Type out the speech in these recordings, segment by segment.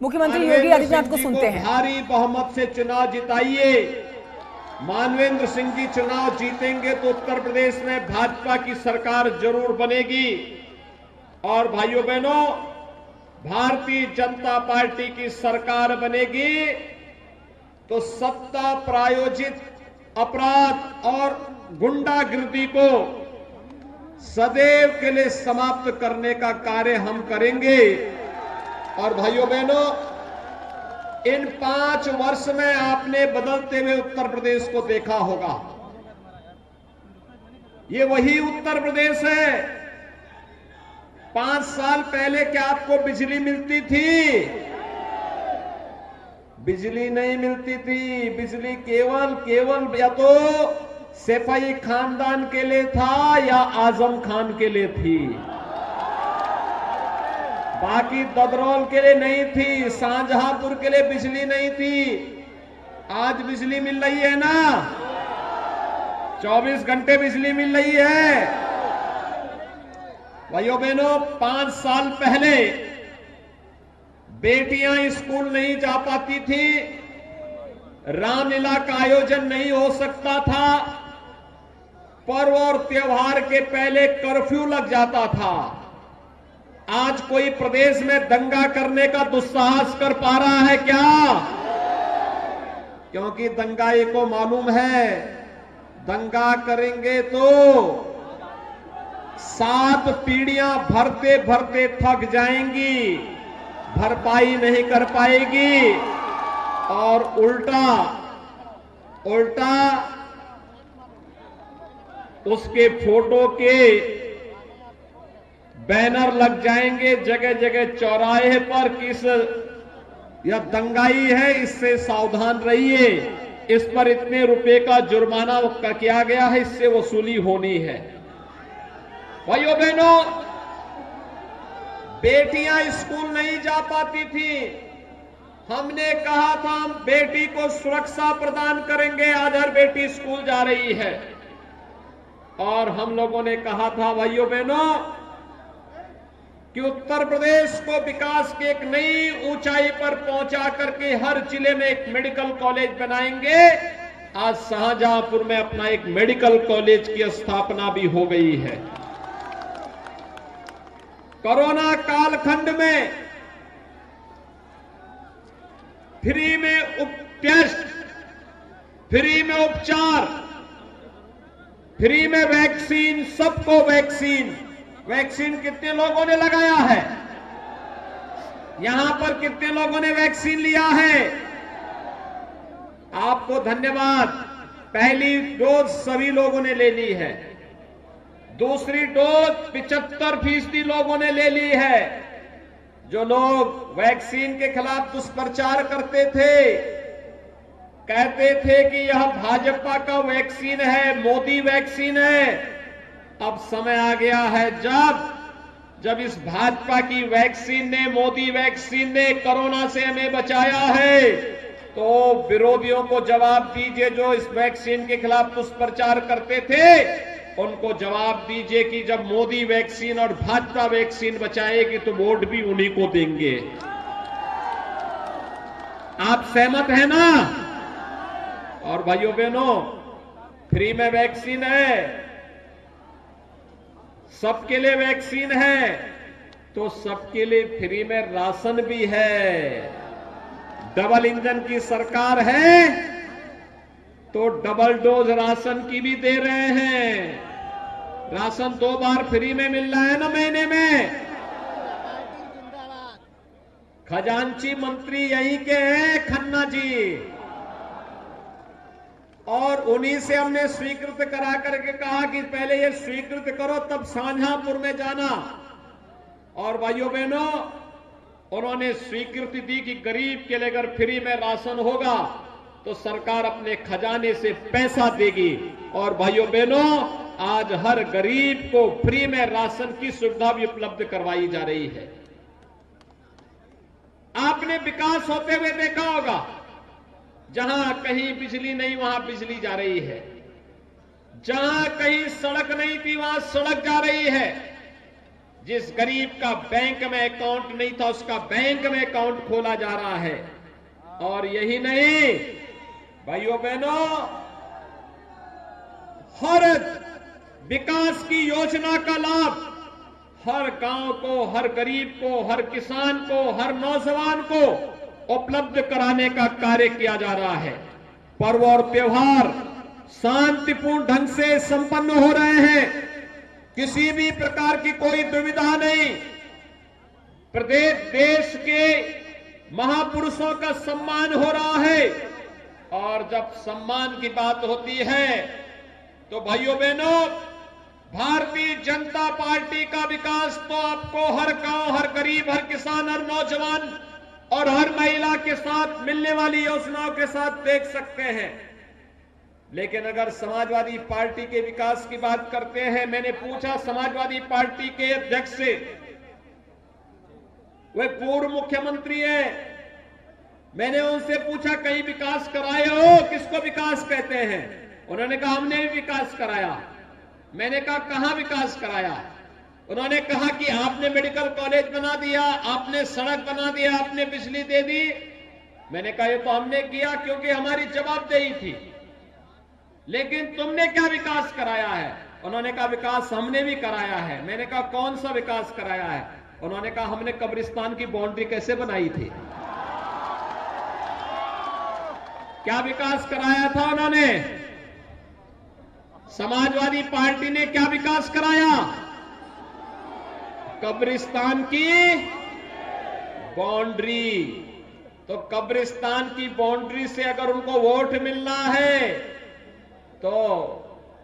मुख्यमंत्री योगी आदित्यनाथ को सुनते हैं। भारी बहुमत से चुनाव जिताइए। मानवेंद्र सिंह जी चुनाव जीतेंगे तो उत्तर प्रदेश में भाजपा की सरकार जरूर बनेगी। और भाइयों बहनों, भारतीय जनता पार्टी की सरकार बनेगी तो सत्ता प्रायोजित अपराध और गुंडागिर्दी को सदैव के लिए समाप्त करने का कार्य हम करेंगे। और भाइयों बहनों, इन 5 वर्ष में आपने बदलते हुए उत्तर प्रदेश को देखा होगा। ये वही उत्तर प्रदेश है। 5 साल पहले क्या आपको बिजली मिलती थी? बिजली नहीं मिलती थी। बिजली केवल या तो सैफई खानदान के लिए था या आजम खान के लिए थी, बाकी ददरौल के लिए नहीं थी, शाहजहांपुर के लिए बिजली नहीं थी। आज बिजली मिल रही है ना, 24 घंटे बिजली मिल रही है। भाइयों बहनों, 5 साल पहले बेटियां स्कूल नहीं जा पाती थी, रामलीला का आयोजन नहीं हो सकता था, पर्व और त्योहार के पहले कर्फ्यू लग जाता था। आज कोई प्रदेश में दंगा करने का दुस्साहस कर पा रहा है क्या? क्योंकि दंगाई को मालूम है, दंगा करेंगे तो 7 पीढ़ियां भरते भरते थक जाएंगी, भरपाई नहीं कर पाएगी। और उल्टा उसके फोटो के बैनर लग जाएंगे जगह जगह चौराहे पर, किस यह दंगाई है, इससे सावधान रहिए, इस पर इतने रुपए का जुर्माना किया गया है, इससे वसूली होनी है। भाइयों बहनों, बेटियां स्कूल नहीं जा पाती थी, हमने कहा था हम बेटी को सुरक्षा प्रदान करेंगे। आज हर बेटी स्कूल जा रही है। और हम लोगों ने कहा था भाइयों बहनों कि उत्तर प्रदेश को विकास की एक नई ऊंचाई पर पहुंचा करके हर जिले में एक मेडिकल कॉलेज बनाएंगे। आज शाहजहांपुर में अपना एक मेडिकल कॉलेज की स्थापना भी हो गई है। कोरोना कालखंड में फ्री में टेस्ट, फ्री में उपचार, फ्री में वैक्सीन, सबको वैक्सीन। वैक्सीन कितने लोगों ने लगाया है? यहां पर कितने लोगों ने वैक्सीन लिया है? आपको धन्यवाद। पहली डोज सभी लोगों ने ले ली है, दूसरी डोज 75% लोगों ने ले ली है। जो लोग वैक्सीन के खिलाफ दुष्प्रचार करते थे, कहते थे कि यह भाजपा का वैक्सीन है, मोदी वैक्सीन है, अब समय आ गया है जब इस भाजपा की वैक्सीन ने, मोदी वैक्सीन ने कोरोना से हमें बचाया है, तो विरोधियों को जवाब दीजिए। जो इस वैक्सीन के खिलाफ दुष्प्रचार करते थे, उनको जवाब दीजिए कि जब मोदी वैक्सीन और भाजपा वैक्सीन बचाएगी तो वोट भी उन्हीं को देंगे। आप सहमत हैं ना? और भाइयों बहनों, फ्री में वैक्सीन है, सबके लिए वैक्सीन है, तो सबके लिए फ्री में राशन भी है। डबल इंजन की सरकार है तो डबल डोज राशन की भी दे रहे हैं। राशन 2 बार फ्री में मिल रहा है ना महीने में। खजांची मंत्री यहीं के हैं, खन्ना जी, और उन्हीं से हमने स्वीकृत करा करके कहा कि पहले ये स्वीकृत करो तब शाहजहांपुर में जाना। और भाइयों बहनों, उन्होंने स्वीकृति दी कि गरीब के लिए अगर फ्री में राशन होगा तो सरकार अपने खजाने से पैसा देगी। और भाइयों बहनों, आज हर गरीब को फ्री में राशन की सुविधा भी उपलब्ध करवाई जा रही है। आपने विकास होते हुए देखा होगा, जहां कहीं बिजली नहीं वहां बिजली जा रही है, जहां कहीं सड़क नहीं थी वहां सड़क जा रही है, जिस गरीब का बैंक में अकाउंट नहीं था उसका बैंक में अकाउंट खोला जा रहा है। और यही नहीं भाइयों बहनों, हर विकास की योजना का लाभ हर गांव को, हर गरीब को, हर किसान को, हर नौजवान को उपलब्ध कराने का कार्य किया जा रहा है। पर्व और त्योहार शांतिपूर्ण ढंग से संपन्न हो रहे हैं, किसी भी प्रकार की कोई दुविधा नहीं। प्रदेश देश के महापुरुषों का सम्मान हो रहा है। और जब सम्मान की बात होती है तो भाइयों बहनों, भारतीय जनता पार्टी का विकास तो आपको हर गांव, हर गरीब, हर किसान, हर नौजवान और हर महिला के साथ मिलने वाली योजनाओं के साथ देख सकते हैं। लेकिन अगर समाजवादी पार्टी के विकास की बात करते हैं, मैंने पूछा समाजवादी पार्टी के अध्यक्ष से, वे पूर्व मुख्यमंत्री हैं, मैंने उनसे पूछा कहीं विकास कराए हो? किसको विकास कहते हैं? उन्होंने कहा हमने भी विकास कराया। मैंने कहा कहां विकास कराया? उन्होंने कहा कि आपने मेडिकल कॉलेज बना दिया, आपने सड़क बना दिया, आपने बिजली दे दी। मैंने कहा ये तो हमने किया क्योंकि हमारी जवाबदेही थी, लेकिन तुमने क्या विकास कराया है? उन्होंने कहा विकास हमने भी कराया है। मैंने कहा कौन सा विकास कराया है? उन्होंने कहा हमने कब्रिस्तान की बाउंड्री कैसे बनाई थी। क्या विकास कराया था उन्होंने? समाजवादी पार्टी ने क्या विकास कराया? कब्रिस्तान की बाउंड्री। तो कब्रिस्तान की बाउंड्री से अगर उनको वोट मिलना है तो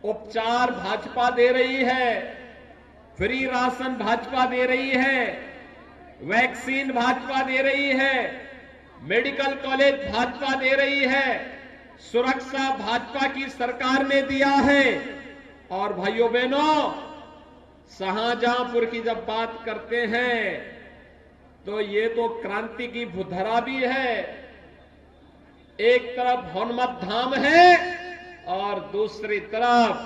उपचार भाजपा दे रही है, फ्री राशन भाजपा दे रही है, वैक्सीन भाजपा दे रही है, मेडिकल कॉलेज भाजपा दे रही है, सुरक्षा भाजपा की सरकार ने दिया है। और भाइयों बहनों, शाहजहांपुर की जब बात करते हैं तो ये तो क्रांति की भूधरा भी है। एक तरफ हनुमत धाम है और दूसरी तरफ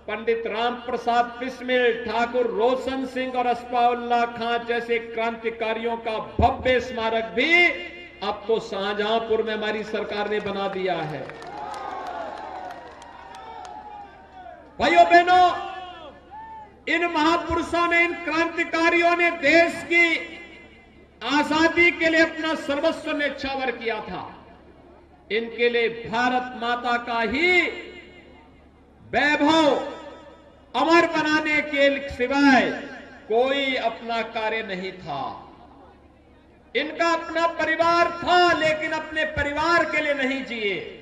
पंडित राम प्रसाद बिस्मिल, ठाकुर रोशन सिंह और असफाउल्लाह खां जैसे क्रांतिकारियों का भव्य स्मारक भी अब तो शाहजहांपुर में हमारी सरकार ने बना दिया है। भाइयों बहनों, इन महापुरुषों ने, इन क्रांतिकारियों ने देश की आजादी के लिए अपना सर्वस्व न्यौछावर किया था। इनके लिए भारत माता का ही वैभव अमर बनाने के सिवाय कोई अपना कार्य नहीं था। इनका अपना परिवार था, लेकिन अपने परिवार के लिए नहीं जिए।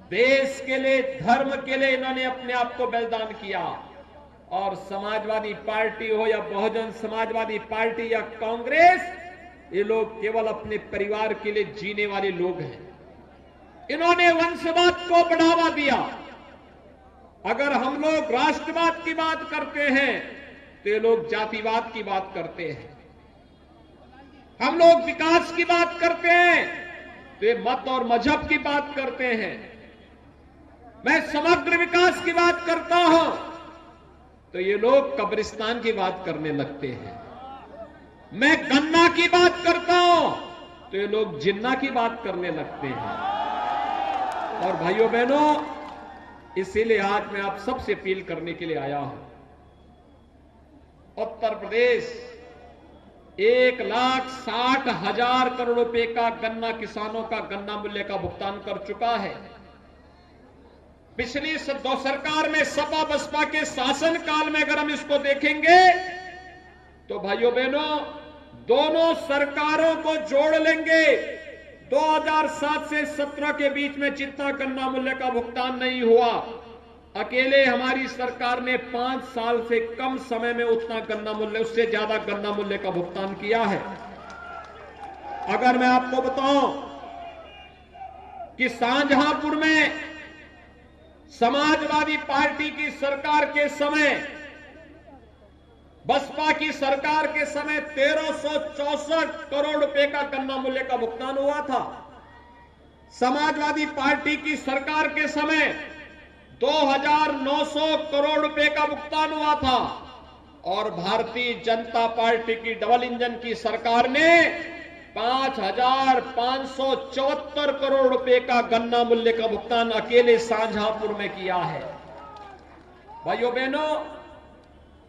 देश के लिए, धर्म के लिए इन्होंने अपने आप को बलिदान किया। और समाजवादी पार्टी हो या बहुजन समाजवादी पार्टी या कांग्रेस, ये लोग केवल अपने परिवार के लिए जीने वाले लोग हैं। इन्होंने वंशवाद को बढ़ावा दिया। अगर हम लोग राष्ट्रवाद की बात करते हैं तो ये लोग जातिवाद की बात करते हैं। हम लोग विकास की बात करते हैं तो ये मत और मजहब की बात करते हैं। मैं समग्र विकास की बात करता हूं तो ये लोग कब्रिस्तान की बात करने लगते हैं। मैं गन्ना की बात करता हूं तो ये लोग जिन्ना की बात करने लगते हैं। और भाइयों बहनों, इसीलिए आज मैं आप सबसे अपील करने के लिए आया हूं। उत्तर प्रदेश 1,60,000 करोड़ रुपए का गन्ना, किसानों का गन्ना मूल्य का भुगतान कर चुका है। पिछली दो सरकार में, सपा बसपा के शासन काल में अगर हम इसको देखेंगे तो भाइयों बहनों, दोनों सरकारों को जोड़ लेंगे, 2007 से 17 के बीच में जितना गन्ना मूल्य का भुगतान नहीं हुआ, अकेले हमारी सरकार ने 5 साल से कम समय में उतना गन्ना मूल्य, उससे ज्यादा गन्ना मूल्य का भुगतान किया है। अगर मैं आपको बताऊं कि शाहजहांपुर में समाजवादी पार्टी की सरकार के समय, बसपा की सरकार के समय 1364 करोड़ रुपए का गन्ना मूल्य का भुगतान हुआ था। समाजवादी पार्टी की सरकार के समय 2,900 करोड़ रुपए का भुगतान हुआ था। और भारतीय जनता पार्टी की डबल इंजन की सरकार ने 5,574 करोड़ रुपए का गन्ना मूल्य का भुगतान अकेले शाहजहांपुर में किया है। भाइयों बहनों,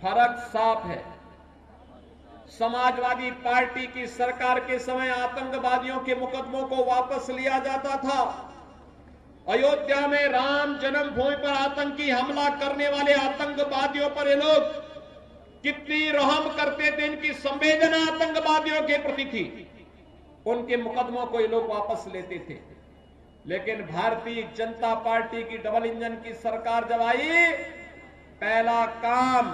फर्क साफ है। समाजवादी पार्टी की सरकार के समय आतंकवादियों के मुकदमों को वापस लिया जाता था। अयोध्या में राम जन्मभूमि पर आतंकी हमला करने वाले आतंकवादियों पर ये लोग कितनी रहम करते थे, इनकी संवेदना आतंकवादियों के प्रति थी। उनके मुकदमों को ये लोग वापस लेते थे। लेकिन भारतीय जनता पार्टी की डबल इंजन की सरकार जब आई, पहला काम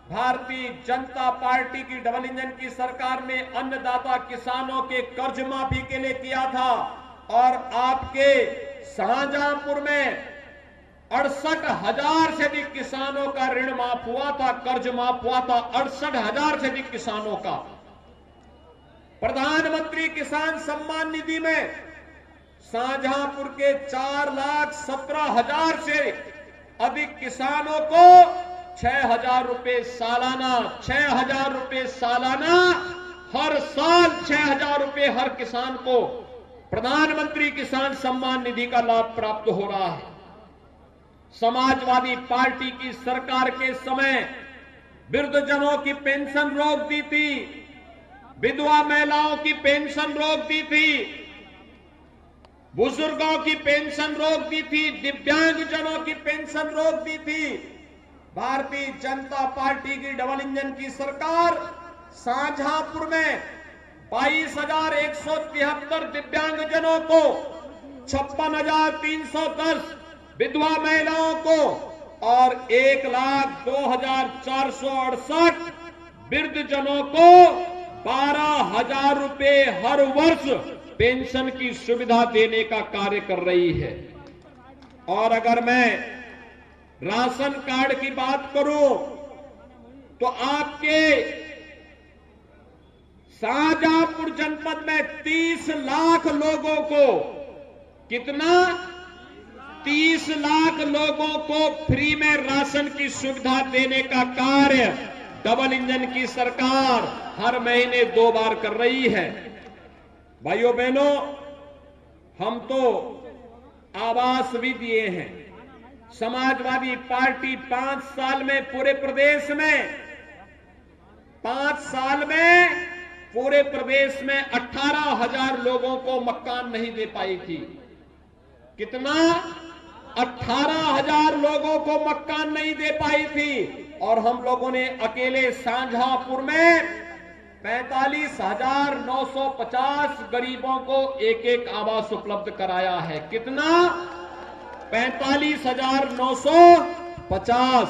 भारतीय जनता पार्टी की डबल इंजन की सरकार ने अन्नदाता किसानों के कर्ज माफी के लिए किया था। और आपके शाहजहांपुर में 68,000 से अधिक किसानों का ऋण माफ हुआ था, कर्ज माफ हुआ था 68,000 से अधिक किसानों का। प्रधानमंत्री किसान सम्मान निधि में शाहजहांपुर के 4,17,000 से अधिक किसानों को 6,000 रुपए सालाना, 6,000 रुपए सालाना, हर साल 6,000 रुपए हर किसान को प्रधानमंत्री किसान सम्मान निधि का लाभ प्राप्त हो रहा है। समाजवादी पार्टी की सरकार के समय वृद्धजनों की पेंशन रोक दी थी, विधवा महिलाओं की पेंशन रोक दी थी, बुजुर्गों की पेंशन रोक दी थी, दिव्यांगजनों की पेंशन रोक दी थी। भारतीय जनता पार्टी की डबल इंजन की सरकार शाहजहांपुर में 22,173 दिव्यांगजनों को, 56,310 विधवा महिलाओं को और 1,02,468 वृद्धजनों को 12,000 रुपए हर वर्ष पेंशन की सुविधा देने का कार्य कर रही है। और अगर मैं राशन कार्ड की बात करूं तो आपके शाहजहांपुर जनपद में 30 लाख लोगों को, कितना, 30 लाख लोगों को फ्री में राशन की सुविधा देने का कार्य डबल इंजन की सरकार हर महीने 2 बार कर रही है। भाइयों बहनों, हम तो आवास भी दिए हैं। समाजवादी पार्टी 5 साल में पूरे प्रदेश में 5 साल में पूरे प्रदेश में 18,000 लोगों को मकान नहीं दे पाई थी। कितना? 18,000 लोगों को मकान नहीं दे पाई थी। और हम लोगों ने अकेले शाहजहांपुर में 45,950 गरीबों को एक आवास उपलब्ध कराया है। कितना? 45,950।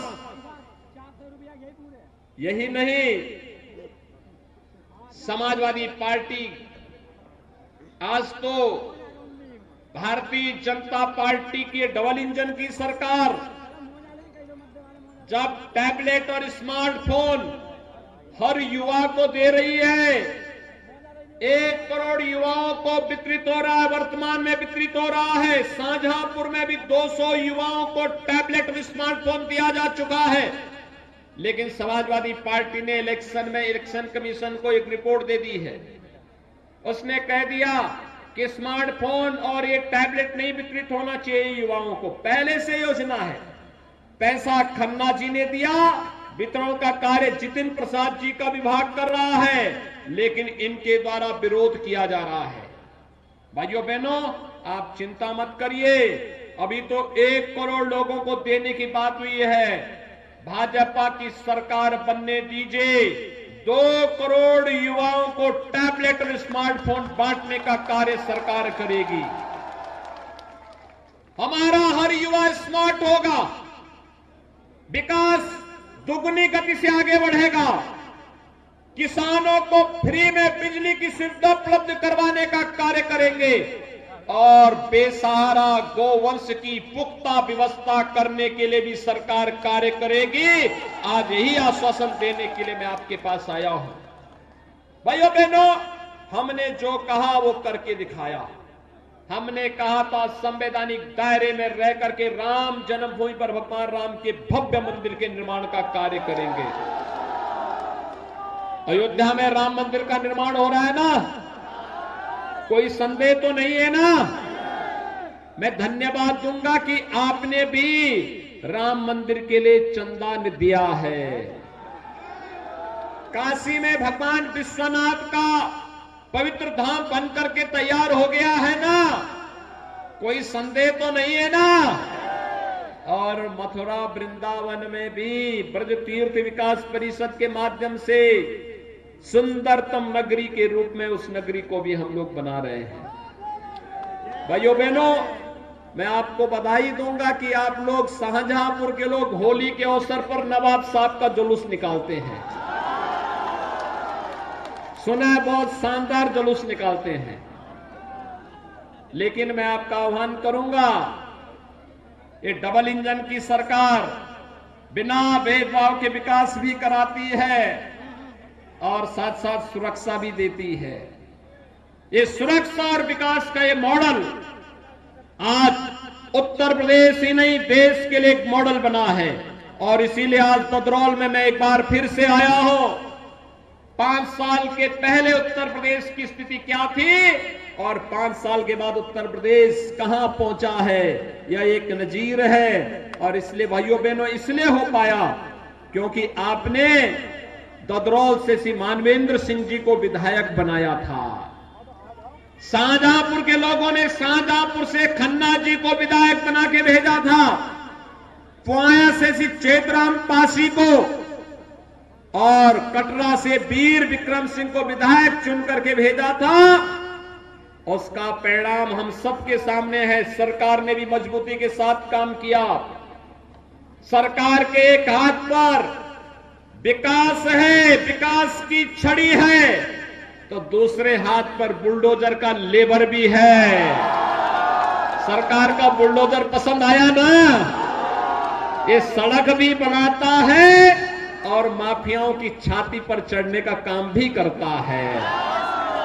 यही नहीं, समाजवादी पार्टी आज तो भारतीय जनता पार्टी की डबल इंजन की सरकार जब टैबलेट और स्मार्टफोन हर युवा को दे रही है, 1 करोड़ युवाओं को वितरित हो रहा है, वर्तमान में वितरित हो रहा है। शाहजहांपुर में भी 200 युवाओं को टैबलेट और स्मार्टफोन दिया जा चुका है। लेकिन समाजवादी पार्टी ने इलेक्शन कमीशन को एक रिपोर्ट दे दी है। उसने कह दिया कि स्मार्टफोन और ये टैबलेट नहीं वितरित होना चाहिए युवाओं को। पहले से योजना है, पैसा खन्ना जी ने दिया, वितरण का कार्य जितिन प्रसाद जी का विभाग कर रहा है, लेकिन इनके द्वारा विरोध किया जा रहा है। भाइयों बहनों, आप चिंता मत करिए, अभी तो 1 करोड़ लोगों को देने की बात हुई है। भाजपा की सरकार बनने दीजिए, 2 करोड़ युवाओं को टैबलेट और स्मार्टफोन बांटने का कार्य सरकार करेगी। हमारा हर युवा स्मार्ट होगा, विकास दुगनी गति से आगे बढ़ेगा। किसानों को फ्री में बिजली की सुविधा उपलब्ध करवाने का कार्य करेंगे और बेसहारा गोवंश की पुख्ता व्यवस्था करने के लिए भी सरकार कार्य करेगी। आज यही आश्वासन देने के लिए मैं आपके पास आया हूं। भाइयों बहनों, हमने जो कहा वो करके दिखाया। हमने कहा था संवैधानिक दायरे में रह करके राम जन्मभूमि पर भगवान राम के भव्य मंदिर के निर्माण का कार्य करेंगे। अयोध्या में राम मंदिर का निर्माण हो रहा है ना, कोई संदेह तो नहीं है ना। मैं धन्यवाद दूंगा कि आपने भी राम मंदिर के लिए चंदा दिया है। काशी में भगवान विश्वनाथ का पवित्र धाम बन करके तैयार हो गया है ना, कोई संदेह तो नहीं है ना। और मथुरा वृंदावन में भी ब्रज तीर्थ विकास परिषद के माध्यम से सुंदरतम नगरी के रूप में उस नगरी को भी हम लोग बना रहे हैं। भाइयों बहनों, मैं आपको बधाई दूंगा कि आप लोग शाहजहांपुर के लोग होली के अवसर पर नवाब साहब का जुलूस निकालते हैं। सुना है बहुत शानदार जुलूस निकालते हैं। लेकिन मैं आपका आह्वान करूंगा, ये डबल इंजन की सरकार बिना भेदभाव के विकास भी कराती है और साथ साथ सुरक्षा भी देती है। ये सुरक्षा और विकास का ये मॉडल आज उत्तर प्रदेश ही नहीं देश के लिए एक मॉडल बना है। और इसीलिए आज तदरौल में मैं एक बार फिर से आया हूं। 5 साल के पहले उत्तर प्रदेश की स्थिति क्या थी और 5 साल के बाद उत्तर प्रदेश कहां पहुंचा है, यह एक नजीर है। और इसलिए भाइयों बहनों, इसलिए हो पाया क्योंकि आपने ददरौल से श्री मानवेंद्र सिंह जी को विधायक बनाया था। शाहजहांपुर के लोगों ने शाहजहांपुर से खन्ना जी को विधायक बना के भेजा था। पुआया से श्री चेतराम पासी को और कटरा से वीर विक्रम सिंह को विधायक चुन करके भेजा था। उसका परिणाम हम सबके सामने है। सरकार ने भी मजबूती के साथ काम किया। सरकार के एक हाथ पर विकास है, विकास की छड़ी है, तो दूसरे हाथ पर बुलडोजर का लेबर भी है। सरकार का बुलडोजर पसंद आया ना? ये सड़क भी बनाता है और माफियाओं की छाती पर चढ़ने का काम भी करता है।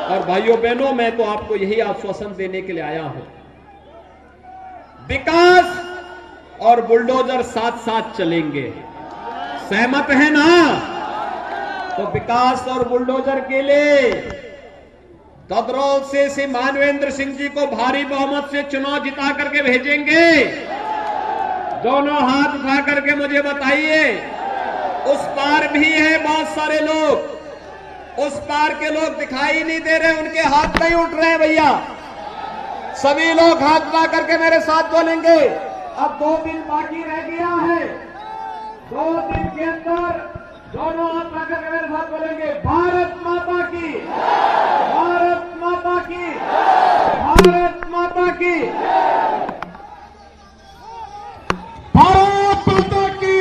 और भाइयों बहनों, मैं तो आपको यही आश्वासन देने के लिए आया हूं, विकास और बुलडोजर साथ साथ चलेंगे। सहमत है ना? तो विकास और बुलडोजर के लिए ददरौल से श्री मानवेंद्र सिंह जी को भारी बहुमत से चुनाव जिता करके भेजेंगे। दोनों हाथ उठा करके मुझे बताइए। उस पार भी है बहुत सारे लोग, उस पार के लोग दिखाई नहीं दे रहे, उनके हाथ नहीं उठ रहे हैं। भैया सभी लोग हाथ उठा करके मेरे साथ बोलेंगे। अब 2 दिन बाकी रह गया है। 2 दिन के अंदर दोनों हाथ उठा करके मेरे साथ बोलेंगे, भारत माता की, भारत माता की, भारत माता की, भारत माता की,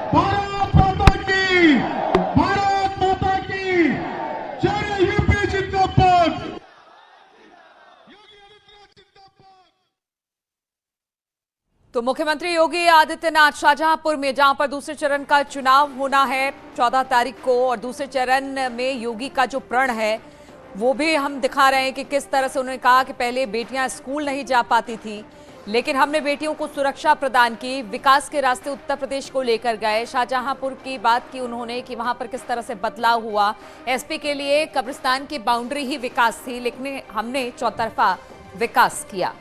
भारत माता की, भारत माता की जय। यूपी जिंदाबाद, योगी आदित्यनाथ जिंदाबाद। तो मुख्यमंत्री योगी आदित्यनाथ शाहजहांपुर में, जहां पर दूसरे चरण का चुनाव होना है 14 तारीख को, और दूसरे चरण में योगी का जो प्रण है वो भी हम दिखा रहे हैं कि किस तरह से उन्होंने कहा कि पहले बेटियां स्कूल नहीं जा पाती थी, लेकिन हमने बेटियों को सुरक्षा प्रदान की, विकास के रास्ते उत्तर प्रदेश को लेकर गए। शाहजहांपुर की बात की उन्होंने कि वहां पर किस तरह से बदलाव हुआ। एसपी के लिए कब्रिस्तान की बाउंड्री ही विकास थी, लेकिन हमने चौतरफा विकास किया।